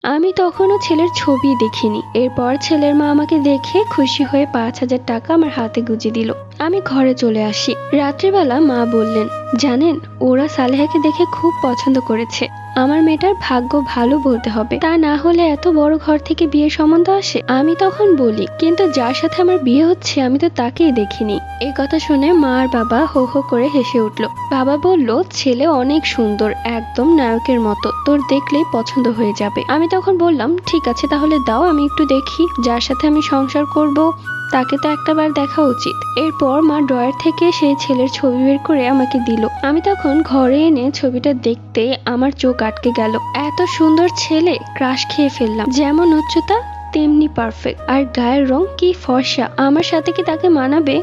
আমি তখনও ছেলের ছবি দেখিনি। এরপর ছেলের মা আমাকে দেখে খুশি হয়ে ৫,০০০ টাকা আমার হাতে গুঁজে দিল। আমি ঘরে চলে আসি। রাত্রিবেলা মা বললেন, জানেন, ওরা সালেহাকে দেখে খুব পছন্দ করেছে। আমার মেয়েটার ভাগ্য ভালো বলতে হবে, তা না হলে এত বড় ঘর থেকে বিয়ের সম্বন্ধ আসে। আমি তখন বলি, কিন্তু যার সাথে আমার বিয়ে হচ্ছে আমি তো তাকেই দেখিনি। এই কথা শুনে মা আর বাবা হো হো করে হেসে উঠল। বাবা বলল, ছেলে অনেক সুন্দর, একদম নায়কের মতো, তোর দেখলেই পছন্দ হয়ে যাবে। আমি তখন বললাম, ঠিক আছে, তাহলে দাও আমি একটু দেখি। যার সাথে আমি সংসার করব তাকে তো একটাবার দেখা উচিত। এরপর মা ড্রয়ার থেকে সেই ছেলের ছবি বের করে আমাকে দিল। আমি তখন ঘরে এনে ছবিটা দেখতে আমার চোখ আটকে গেল। এত সুন্দর ছেলে, ক্রাশ খেয়ে ফেললাম। যেমন উচ্চতা তেমনি পারফেক্ট, আর গায়ের রং কি ফর্সা। আমার সাথে কি তাকে মানাবে?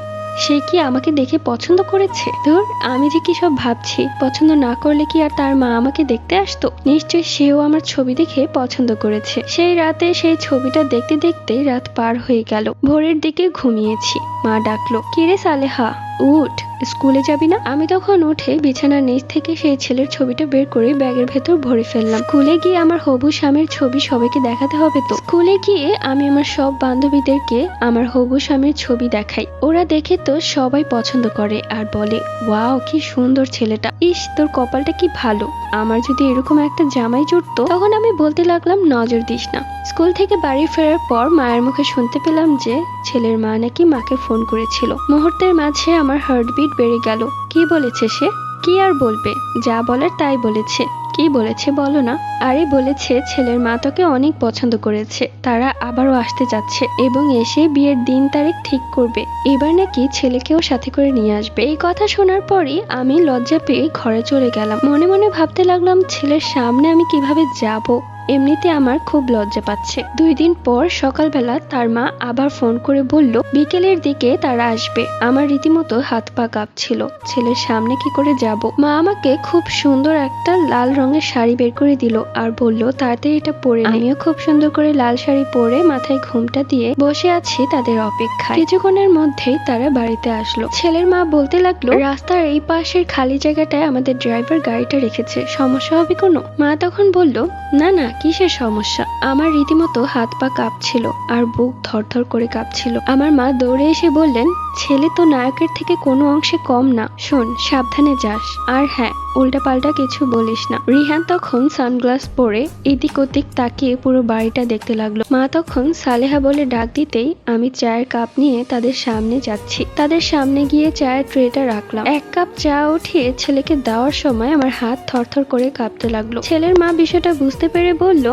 সে কি আমাকে দেখে পছন্দ করেছে? ধুর, আমি যে কি সব ভাবছি। পছন্দ না করলে কি আর তার মা আমাকে দেখতে আসতো? নিশ্চয়ই সেও আমার ছবি দেখে পছন্দ করেছে। সেই রাতে সেই ছবিটা দেখতে দেখতে রাত পার হয়ে গেল। ভোরের দিকে ঘুমিয়েছি। মা ডাকলো, কিরে সালেহা, উঠ, স্কুলে যাবি না? আমি তখন উঠে বিছানার নিচ থেকে সেই ছেলের ছবিটা বের করে ব্যাগের ভেতর ভরে ফেললাম। স্কুলে গিয়ে আমার হবু স্বামীর ছবি সবাইকে দেখাতে হবে তো। স্কুলে গিয়ে আমি আমার সব বান্ধবীদেরকে আমার হবু স্বামীর ছবি দেখাই। ওরা দেখে তো সবাই পছন্দ করে আর বলে, ওয়াও, কি সুন্দর ছেলেটা। ইস, তোর কপালটা কি ভালো। আমার যদি এরকম একটা জামাই জুটতো। তখন আমি বলতে লাগলাম, নজর দিস না। স্কুল থেকে বাড়ি ফেরার পর মায়ের মুখে শুনতে পেলাম যে ছেলের মা নাকি মাকে ফোন করেছিল। মুহূর্তের মাঝে আমার হার্টবিট বেড়ে গেল। কি বলেছে সে? কি আর বলবে, যা বলার তাই বলেছে। কি বলেছে বলো না? আরে বলেছে ছেলের মা তোকে অনেক পছন্দ করেছে, তারা আবারও আসতে যাচ্ছে এবং এসে বিয়ের দিন তারিখ ঠিক করবে। এবার নাকি ছেলেকেও সাথে করে নিয়ে আসবে। এই কথা শোনার পরই আমি লজ্জা পেয়ে ঘরে চলে গেলাম। মনে মনে ভাবতে লাগলাম, ছেলের সামনে আমি কিভাবে যাব। এমনিতে আমার খুব লজ্জা পাচ্ছে। 2 দিন পর সকালবেলা তার মা আবার ফোন করে বলল বিকেলের দিকে তারা আসবে। আমার রীতিমতো হাত পা কাঁপছিল। ছেলের সামনে কি করে যাব? মা আমাকে খুব সুন্দর একটা লাল রঙের শাড়ি বের করে দিল আর বলল, তাড়াতাড়ি এটা পরে নে। আমিও খুব সুন্দর করে লাল শাড়ি পরে মাথায় ঘুমটা দিয়ে বসে আছি তাদের অপেক্ষায়। কিছুক্ষণের মধ্যেই তারা বাড়িতে আসলো। ছেলের মা বলতে লাগলো, রাস্তার এই পাশের খালি জায়গাটায় আমাদের ড্রাইভার গাড়িটা রেখেছে, সমস্যা হবে কোনো? মা তখন বলল, না না, কিসের সমস্যা? আমার রীতিমতো হাত পা কাঁপছিল আর বুক ধরধর করে কাঁপছিল। আমার মা দৌড়ে এসে বললেন, ছেলে তো নায়কের থেকে কোনো অংশে কম না, শোন, সাবধানে যাস। আর হ্যাঁ, উল্টাপাল্টা কিছু বলিস না। রিহান তখন সানগ্লাস পরে এদিক ওদিক তাকিয়ে পুরো বাড়িটা দেখতে লাগলো। মা তখন সালেহা বলে ডাক দিতেই আমি চায়ের কাপ নিয়ে তাদের সামনে যাচ্ছি। তাদের সামনে গিয়ে চায়ের ট্রেটা রাখলাম। 1 কাপ চা উঠিয়ে ছেলেকে দেওয়ার সময় আমার হাত থরথর করে কাঁপতে লাগলো। ছেলের মা বিষয়টা বুঝতে পেরে বলল,